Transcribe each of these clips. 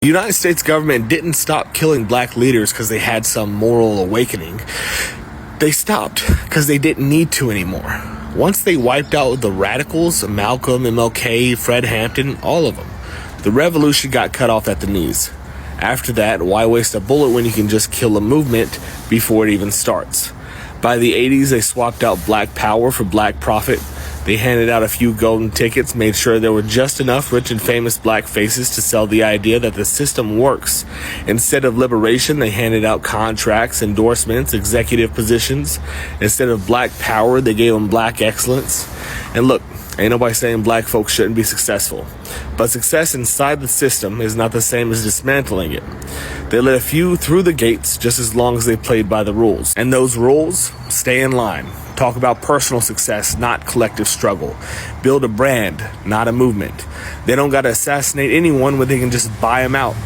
The United States government didn't stop killing black leaders because they had some moral awakening. They stopped because they didn't need to anymore. Once they wiped out the radicals, Malcolm, MLK, Fred Hampton, all of them, the revolution got cut off at the knees. After that, why waste a bullet when you can just kill a movement before it even starts? By the 80s, they swapped out black power for black profit. They handed out a few golden tickets, made sure there were just enough rich and famous black faces to sell the idea that the system works. Instead of liberation, they handed out contracts, endorsements, executive positions. Instead of black power, they gave them black excellence. And look, ain't nobody saying black folks shouldn't be successful. But success inside the system is not the same as dismantling it. They let a few through the gates just as long as they played by the rules. And those rules, stay in line. Talk about personal success, not collective struggle. Build a brand, not a movement. They don't got to assassinate anyone when they can just buy them out.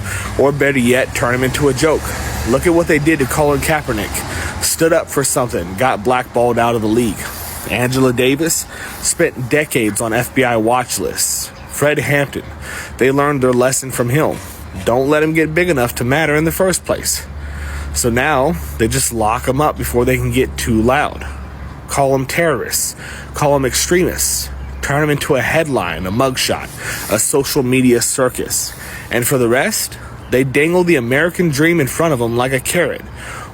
Or better yet, turn them into a joke. Look at what they did to Colin Kaepernick. Stood up for something, got blackballed out of the league. Angela Davis spent decades on FBI watch lists. Fred Hampton, they learned their lesson from him. Don't let him get big enough to matter in the first place. So now, they just lock them up before they can get too loud. Call them terrorists, call them extremists, turn them into a headline, a mugshot, a social media circus. And for the rest, they dangle the American dream in front of them like a carrot.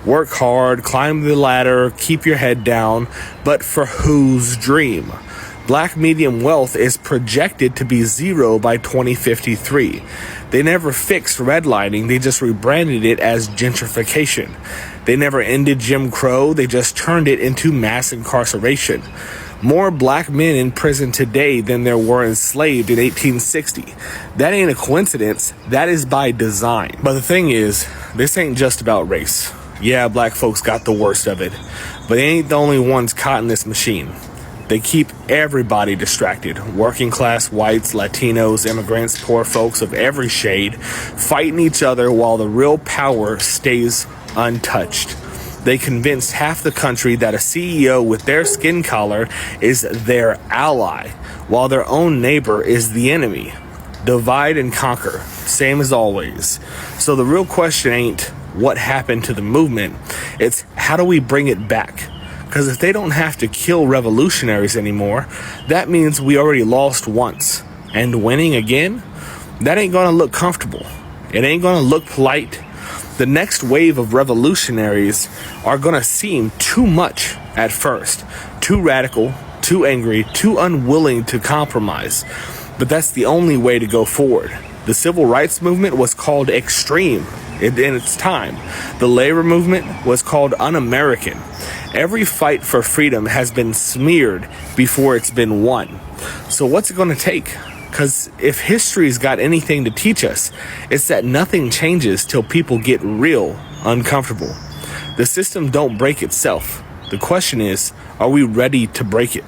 Work hard, climb the ladder, keep your head down, but for whose dream? Black median wealth is projected to be zero by 2053. They never fixed redlining, they just rebranded it as gentrification. They never ended Jim Crow, they just turned it into mass incarceration. More black men in prison today than there were enslaved in 1860. That ain't a coincidence, that is by design. But the thing is, this ain't just about race. Yeah, black folks got the worst of it, but they ain't the only ones caught in this machine. They keep everybody distracted. Working class whites, Latinos, immigrants, poor folks of every shade, fighting each other while the real power stays untouched. They convinced half the country that a CEO with their skin color is their ally, while their own neighbor is the enemy. Divide and conquer, same as always. So the real question ain't what happened to the movement, it's how do we bring it back? Because if they don't have to kill revolutionaries anymore, that means we already lost once. And winning again? That ain't gonna look comfortable. It ain't gonna look polite. The next wave of revolutionaries are gonna seem too much at first. Too radical, too angry, too unwilling to compromise. But that's the only way to go forward. The civil rights movement was called extreme in its time. The labor movement was called un-American. Every fight for freedom has been smeared before it's been won. So what's it going to take? Because if history's got anything to teach us, it's that nothing changes till people get real uncomfortable. The system don't break itself. The question is, are we ready to break it?